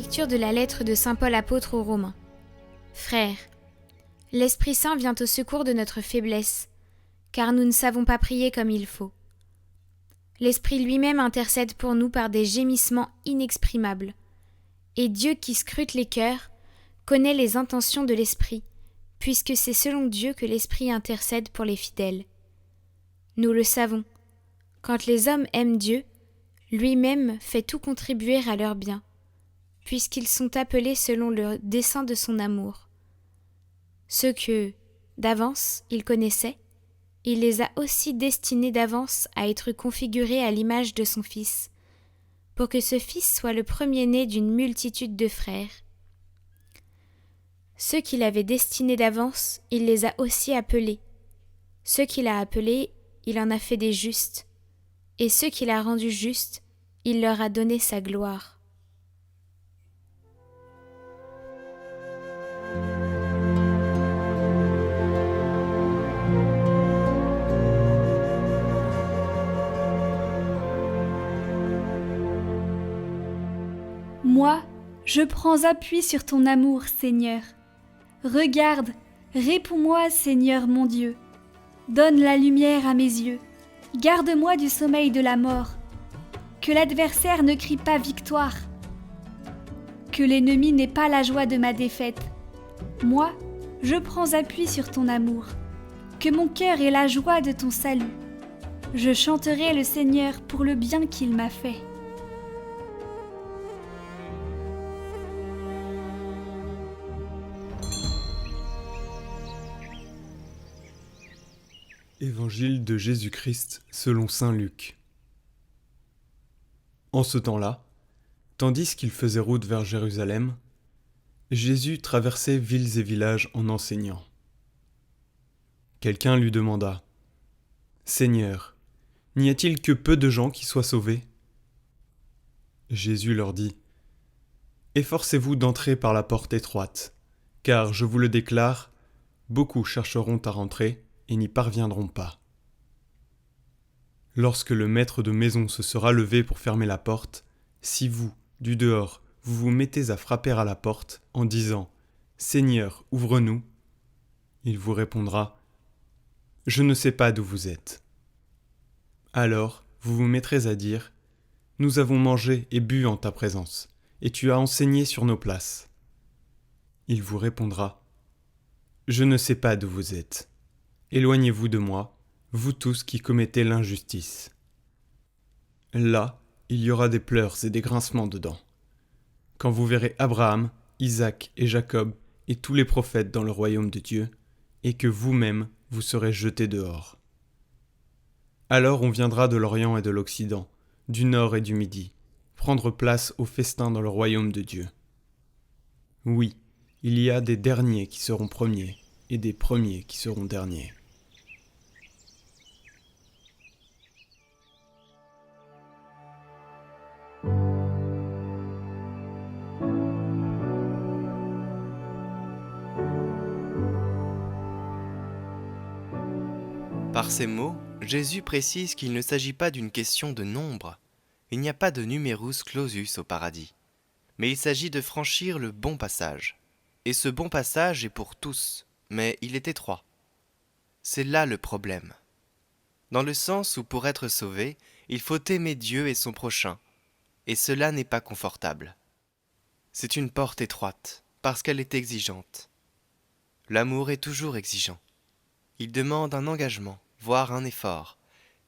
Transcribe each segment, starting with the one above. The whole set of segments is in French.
Lecture de la lettre de saint Paul apôtre aux Romains. Frères, l'Esprit Saint vient au secours de notre faiblesse, car nous ne savons pas prier comme il faut. L'Esprit lui-même intercède pour nous par des gémissements inexprimables. Et Dieu qui scrute les cœurs connaît les intentions de l'Esprit, puisque c'est selon Dieu que l'Esprit intercède pour les fidèles. Nous le savons, quand les hommes aiment Dieu, lui-même fait tout contribuer à leur bien, puisqu'ils sont appelés selon le dessein de son amour. Ceux que, d'avance, il connaissait, il les a aussi destinés d'avance à être configurés à l'image de son Fils, pour que ce Fils soit le premier-né d'une multitude de frères. Ceux qu'il avait destinés d'avance, il les a aussi appelés. Ceux qu'il a appelés, il en a fait des justes, et ceux qu'il a rendus justes, il leur a donné sa gloire. Moi, je prends appui sur ton amour, Seigneur. Regarde, réponds-moi, Seigneur mon Dieu. Donne la lumière à mes yeux. Garde-moi du sommeil de la mort. Que l'adversaire ne crie pas victoire. Que l'ennemi n'ait pas la joie de ma défaite. Moi, je prends appui sur ton amour. Que mon cœur ait la joie de ton salut. Je chanterai le Seigneur pour le bien qu'il m'a fait. Évangile de Jésus-Christ selon saint Luc. En ce temps-là, tandis qu'il faisait route vers Jérusalem, Jésus traversait villes et villages en enseignant. Quelqu'un lui demanda : « Seigneur, n'y a-t-il que peu de gens qui soient sauvés ?» Jésus leur dit : « Efforcez-vous d'entrer par la porte étroite, car, je vous le déclare, beaucoup chercheront à rentrer et n'y parviendront pas. Lorsque le maître de maison se sera levé pour fermer la porte, si vous, du dehors, vous vous mettez à frapper à la porte en disant « Seigneur, ouvre-nous », il vous répondra « Je ne sais pas d'où vous êtes. » Alors, vous vous mettrez à dire « Nous avons mangé et bu en ta présence, et tu as enseigné sur nos places. » Il vous répondra « Je ne sais pas d'où vous êtes. Éloignez-vous de moi, vous tous qui commettez l'injustice. » Là, il y aura des pleurs et des grincements de dents, quand vous verrez Abraham, Isaac et Jacob et tous les prophètes dans le royaume de Dieu, et que vous-même vous serez jetés dehors. Alors on viendra de l'Orient et de l'Occident, du Nord et du Midi, prendre place au festin dans le royaume de Dieu. Oui, il y a des derniers qui seront premiers, et des premiers qui seront derniers. Par ces mots, Jésus précise qu'il ne s'agit pas d'une question de nombre. Il n'y a pas de numerus clausus au paradis. Mais il s'agit de franchir le bon passage. Et ce bon passage est pour tous, mais il est étroit. C'est là le problème. Dans le sens où pour être sauvé, il faut aimer Dieu et son prochain. Et cela n'est pas confortable. C'est une porte étroite, parce qu'elle est exigeante. L'amour est toujours exigeant. Il demande un engagement, voire un effort,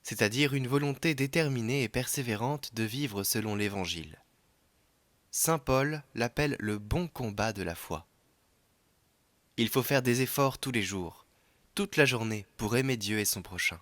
c'est-à-dire une volonté déterminée et persévérante de vivre selon l'Évangile. Saint Paul l'appelle le bon combat de la foi. Il faut faire des efforts tous les jours, toute la journée, pour aimer Dieu et son prochain.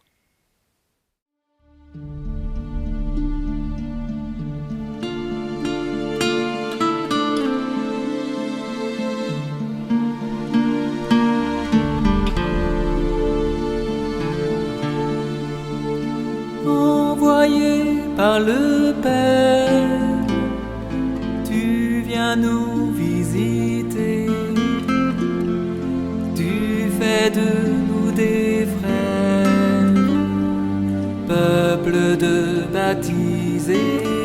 Envoyé par le Père, tu viens nous visiter. Tu fais de nous des frères, peuple de baptisés.